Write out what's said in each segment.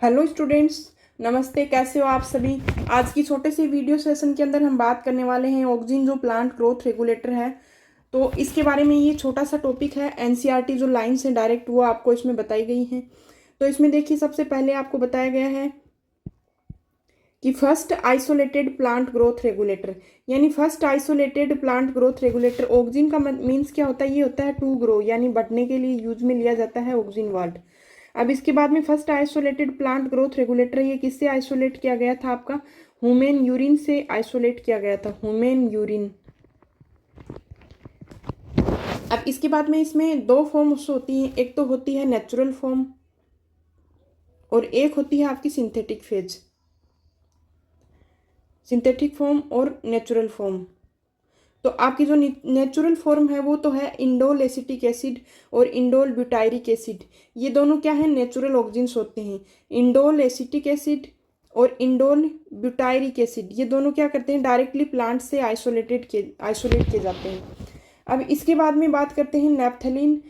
Hello students, नमस्ते। कैसे हो आप सभी। आज की छोटे से वीडियो सेशन के अंदर हम बात करने वाले हैं ऑक्सिन जो प्लांट ग्रोथ रेगुलेटर है। तो इसके बारे में ये छोटा सा टॉपिक है। एनसीईआरटी जो लाइन्स हैं डायरेक्ट वो आपको इसमें बताई गई हैं। तो इसमें देखिए, सबसे पहले आपको बताया गया है कि first isolated plant growth regulator, यानी first isolated plant growth regulator auxin का मीन्स क्या होता है। ये होता है टू ग्रो, यानी बढ़ने के लिए यूज में लिया जाता है ऑक्सिन वर्ड। अब इसके बाद में first isolated plant growth regulator, ये किससे आइसोलेट किया गया था? आपका ह्यूमन यूरिन से आइसोलेट किया गया था, ह्यूमन यूरिन। अब इसके बाद में इसमें दो फॉर्म्स होती हैं, एक तो होती है नेचुरल फॉर्म और एक होती है आपकी सिंथेटिक फेज। सिंथेटिक फॉर्म और नेचुरल फॉर्म। तो आपकी जो नेचुरल फॉर्म है वो तो है इंडोल एसिटिक एसिड और इंडोल ब्यूटायरिक एसिड। ये दोनों क्या है? नेचुरल ऑक्सिन्स होते हैं। इंडोल एसिटिक एसिड और इंडोल ब्यूटायरिक एसिड, ये दोनों क्या करते हैं? डायरेक्टली प्लांट से आइसोलेट किए जाते हैं। अब इसके बाद में बात करते हैं नैप्थेलिन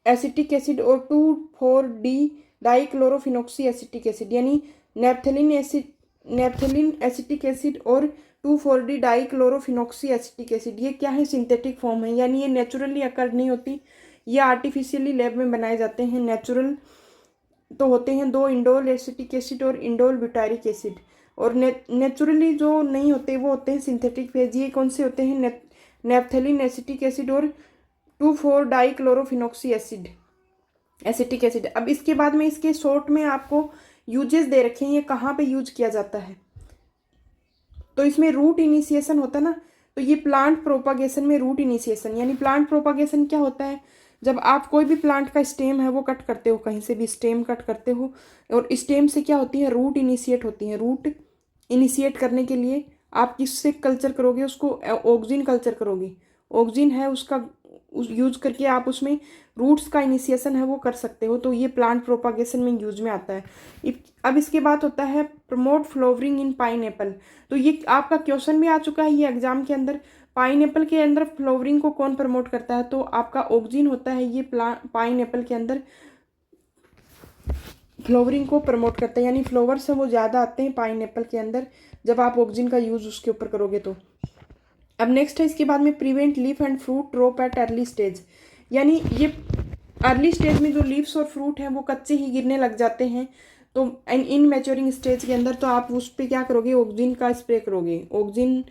एसिटिक एसिड और 2,4-डी डाइक्लोरोफिनॉक्सी एसिटिक एसिड, यानी नैप्थेलिन एसिटिक एसिड और 2,4-डी डाइक्लोरोफिनॉक्सी एसिटिक एसिड। ये क्या है? सिंथेटिक फॉर्म है, यानी ये नेचुरली अकर नहीं होती, ये आर्टिफिशियली लैब में बनाए जाते हैं। नेचुरल तो होते हैं दो, इंडोल एसिटिक एसिड और इंडोल ब्यूटारिक एसिड। और नेचुरली जो नहीं होते वो होते हैं सिंथेटिक फेज। ये कौन से होते हैं? नैप्थेलिन एसिटिक एसिड और 2,4 डाइक्लोरोफिनॉक्सी एसिड एसिटिक एसिड। अब इसके बाद में इसके शॉर्ट में आपको यूजेस दे रखे हैं, ये कहाँ पे यूज किया जाता है। तो इसमें रूट इनिशिएशन होता है ना, तो ये प्लांट प्रोपागेशन में रूट इनिशिएशन, यानी प्लांट प्रोपागेशन क्या होता है? जब आप कोई भी प्लांट का स्टेम है वो कट करते हो, कहीं से भी स्टेम कट करते हो, और स्टेम से क्या होती है? रूट इनिशिएट होती है। रूट इनिशिएट करने के लिए आप किससे कल्चर करोगे? उसको ऑक्सिन कल्चर करोगे। ऑक्सिन है उसका यूज करके आप उसमें रूट्स का इनिशिएशन है वो कर सकते हो। तो ये प्लांट प्रोपागेशन में यूज में आता है। अब इसके बाद होता है प्रमोट फ्लावरिंग इन पाइन एप्पल। तो ये आपका क्वेश्चन भी आ चुका है ये एग्जाम के अंदर। पाइन एप्पल के अंदर फ्लावरिंग को कौन प्रमोट करता है? तो आपका ऑक्सिन होता है। ये पाइन एप्पल के अंदर फ्लावरिंग को प्रमोट करता है, यानी फ्लावर्स हैं वो ज़्यादा आते हैं पाइन एप्पल के अंदर जब आप ऑक्सिन का यूज़ उसके ऊपर करोगे तो। अब नेक्स्ट है इसके बाद में prevent leaf and fruit drop at early stage, यानी ये अर्ली स्टेज में जो लीव्स और फ्रूट हैं वो कच्चे ही गिरने लग जाते हैं। तो इन मैच्योरिंग स्टेज के अंदर तो आप उस पर क्या करोगे? ऑक्सिन का स्प्रे करोगे, ऑक्सिन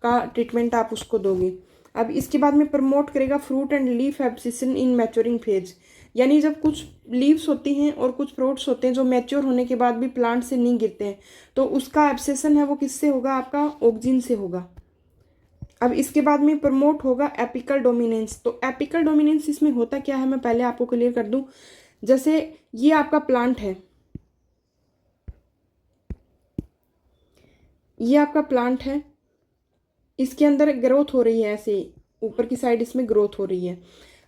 का ट्रीटमेंट आप उसको दोगे। अब इसके बाद में प्रमोट करेगा fruit and leaf abscission in maturing phase, यानी जब कुछ लीव्स होती हैं और कुछ फ्रूट्स होते हैं जो मैच्योर होने के बाद भी प्लांट से नहीं गिरते हैं, तो उसका एब्सेशन है वो किससे होगा? आपका ऑक्सिन से होगा। अब इसके बाद में प्रमोट होगा एपिकल डोमिनेंस। तो एपिकल डोमिनेंस इसमें होता क्या है, मैं पहले आपको क्लियर कर दूं। जैसे ये आपका प्लांट है, ये आपका प्लांट है, इसके अंदर ग्रोथ हो रही है, ऐसे ऊपर की साइड इसमें ग्रोथ हो रही है।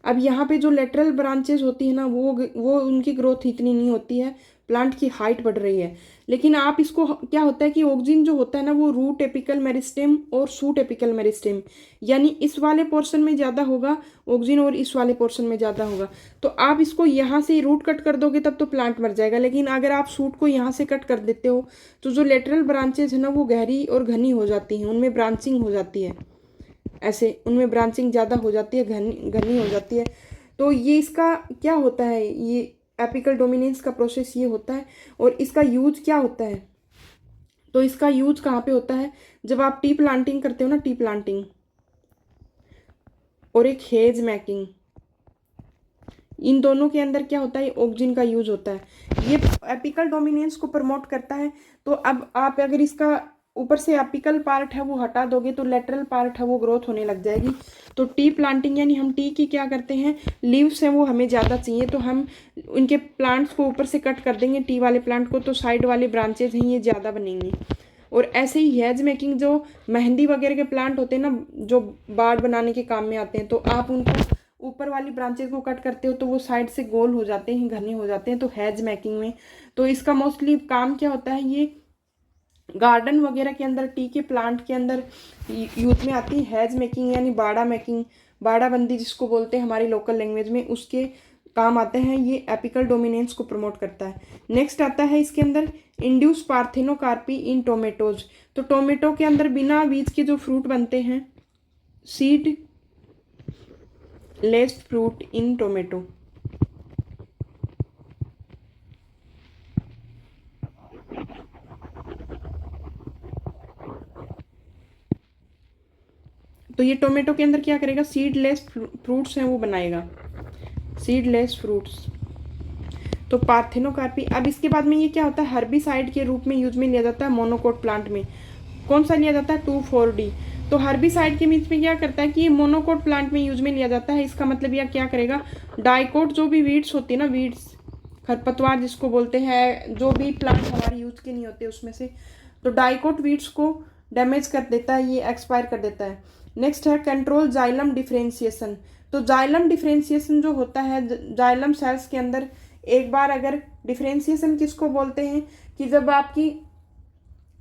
अब यहाँ पे जो लेटरल ब्रांचेज होती है ना वो उनकी ग्रोथ इतनी नहीं होती है, प्लांट की हाइट बढ़ रही है। लेकिन आप इसको क्या होता है कि ऑक्सिन जो होता है ना वो रूट एपिकल मेरिस्टेम और शूट एपिकल मेरिस्टेम, यानी इस वाले पोर्शन में ज़्यादा होगा ऑक्सिन और इस वाले पोर्शन में ज़्यादा होगा। तो आप इसको यहाँ से रूट कट कर दोगे तब तो प्लांट मर जाएगा, लेकिन अगर आप शूट को यहाँ से कट कर देते हो तो जो लेटरल ब्रांचेज है ना वो गहरी और घनी हो जाती हैं, उनमें ब्रांचिंग हो जाती है, ऐसे उनमें ब्रांचिंग ज़्यादा हो जाती है, घनी हो जाती है। तो ये इसका क्या होता है? ये एपिकल डोमिनेंस का प्रोसेस ये होता है। और इसका यूज क्या होता है? तो इसका यूज कहाँ पे होता है? जब आप टी प्लांटिंग करते हो ना, टी प्लांटिंग और एक हेज मेकिंग, इन दोनों के अंदर क्या होता है? ऑक्सिन का यूज होता है। ये एपिकल डोमिनेंस को प्रमोट करता है। तो अब आप अगर इसका ऊपर से एपिकल पार्ट है वो हटा दोगे तो लेटरल पार्ट है वो ग्रोथ होने लग जाएगी। तो टी प्लांटिंग, यानी हम टी की क्या करते हैं, लीव्स हैं वो हमें ज़्यादा चाहिए तो हम उनके प्लांट्स को ऊपर से कट कर देंगे टी वाले प्लांट को, तो साइड वाले ब्रांचेज हैं ये ज़्यादा बनेंगे। और ऐसे ही हेज मेकिंग, जो मेहंदी वगैरह के प्लांट होते हैं ना जो बाड़ बनाने के काम में आते हैं, तो आप उनको ऊपर वाली ब्रांचेज को कट करते हो तो वो साइड से गोल हो जाते हैं, घने हो जाते हैं। तो हेज मेकिंग में तो इसका मोस्टली काम क्या होता है? ये गार्डन वगैरह के अंदर टी के प्लांट के अंदर यूज में आती है हेज मेकिंग, यानी बाड़ा मेकिंग, बाड़ाबंदी जिसको बोलते हैं हमारी लोकल लैंग्वेज में, उसके काम आते हैं, ये एपिकल डोमिनेंस को प्रमोट करता है। नेक्स्ट आता है इसके अंदर इंड्यूस पार्थेनोकार्पी इन टोमेटोज। तो टोमेटो के अंदर बिना बीज के जो फ्रूट बनते हैं, seed less fruit in tomato. तो ये टोमेटो के अंदर क्या करेगा, सीडलेस फ्रूट्स हैं वो बनाएगा, सीडलेस फ्रूट्स। तो पार्थेनोकार्पी। अब इसके बाद में ये क्या होता है, हर्बिसाइड के रूप में यूज में लिया जाता है मोनोकोट प्लांट में। कौन सा लिया जाता है, 2,4-D। तो हर्बिसाइड के बीच में क्या करता है कि ये मोनोकोट प्लांट में यूज में लिया जाता है। इसका मतलब यह क्या करेगा, डाइकोट जो भी वीड्स होती है ना, वीड्स खरपतवार जिसको बोलते हैं, जो भी प्लांट हमारे यूज के नहीं होते उसमें से, तो डाइकोट वीड्स को डैमेज कर देता है, ये एक्सपायर कर देता है। नेक्स्ट है कंट्रोल जाइलम डिफरेंशिएशन। तो जाइलम डिफरेंशिएशन जो होता है जाइलम सेल्स के अंदर, एक बार अगर डिफरेंशिएशन किसको बोलते हैं कि जब आपकी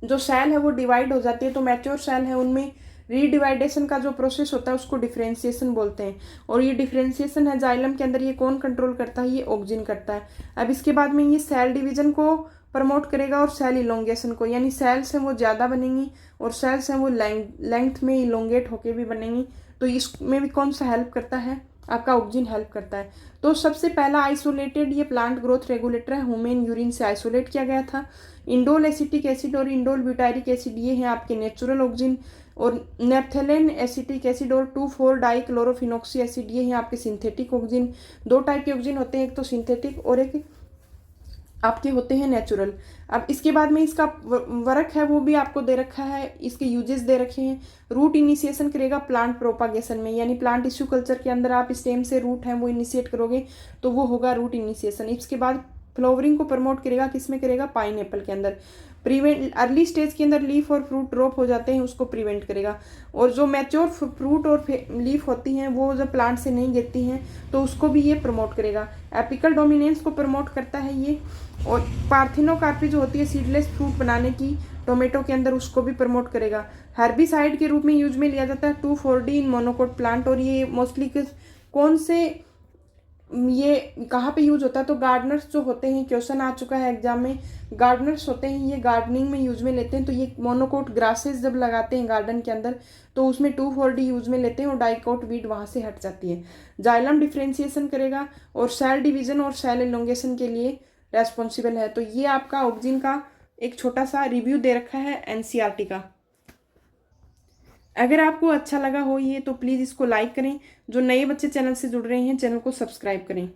जो सेल है वो डिवाइड हो जाती है, तो मैच्योर सेल है उनमें रीडिवाइडेशन का जो प्रोसेस होता है उसको डिफरेंशिएशन बोलते हैं। और ये डिफरेंशिएशन है जाइलम के अंदर, ये कौन कंट्रोल करता है, ये ऑक्जिन करता है। अब इसके बाद में ये सेल डिवीजन को प्रमोट करेगा और सेल इलोंगेशन को, यानी सेल्स हैं वो ज़्यादा बनेंगी और सेल्स हैं वो लेंथ में इलोंगेट होके भी बनेंगी। तो इसमें भी कौन सा हेल्प करता है, आपका ऑक्जिन हेल्प करता है। तो सबसे पहला आइसोलेटेड ये प्लांट ग्रोथ रेगुलेटर है, ह्यूमन यूरिन से आइसोलेट किया गया था। इंडोल एसिटिक एसिड और इंडोल ब्यूटारिक एसिड ये हैं आपके नेचुरल ऑक्जिन, और नेप्थेलेन एसिटिक एसिड और 2,4-डाइक्लोरोफिनॉक्सी एसिड ये हैं आपके सिंथेटिक ऑक्जिन। दो टाइप के ऑक्जिन होते हैं, एक तो सिंथेटिक और एक आपके होते हैं नेचुरल। अब इसके बाद में इसका वर्क है वो भी आपको दे रखा है, इसके यूजेस दे रखे हैं। रूट इनिशिएशन करेगा प्लांट प्रोपागेशन में, यानी प्लांट टिश्यू कल्चर के अंदर आप स्टेम से रूट है वो इनिशिएट करोगे तो वो होगा रूट इनिशिएशन। इसके बाद फ्लावरिंग को प्रमोट करेगा, किसमें करेगा, पाइनएप्पल के अंदर। प्रिवेंट अर्ली स्टेज के अंदर लीफ और फ्रूट ड्रॉप हो जाते हैं उसको प्रिवेंट करेगा। और जो मैच्योर फ्रूट और लीफ होती हैं वो जब प्लांट से नहीं गिरती हैं तो उसको भी ये प्रमोट करेगा। एपिकल डोमिनेंस को प्रमोट करता है ये। और पार्थेनोकार्पी जो होती है सीडलेस फ्रूट बनाने की टोमेटो के अंदर, उसको भी प्रमोट करेगा। हर्बिसाइड के रूप में यूज में लिया जाता है 2,4-D इन मोनोकोट प्लांट। और ये मोस्टली कौन से, ये कहाँ पे यूज होता है, तो गार्डनर्स जो होते हैं, क्वेश्चन आ चुका है एग्जाम में, गार्डनर्स होते हैं ये गार्डनिंग में यूज में लेते हैं। तो ये मोनोकोट ग्रासेस जब लगाते हैं गार्डन के अंदर तो उसमें 2,4-D यूज में लेते हैं और डाइकोट वीड वहाँ से हट जाती है। जाइलम डिफरेंशिएशन करेगा और सेल डिवीजन और सेल इलोंगेशन के लिए रेस्पॉन्सिबल है। तो ये आपका ऑक्जिन का एक छोटा सा रिव्यू दे रखा है एनसीईआरटी का। अगर आपको अच्छा लगा हो ये तो प्लीज़ इसको लाइक करें। जो नए बच्चे चैनल से जुड़ रहे हैं चैनल को सब्सक्राइब करें।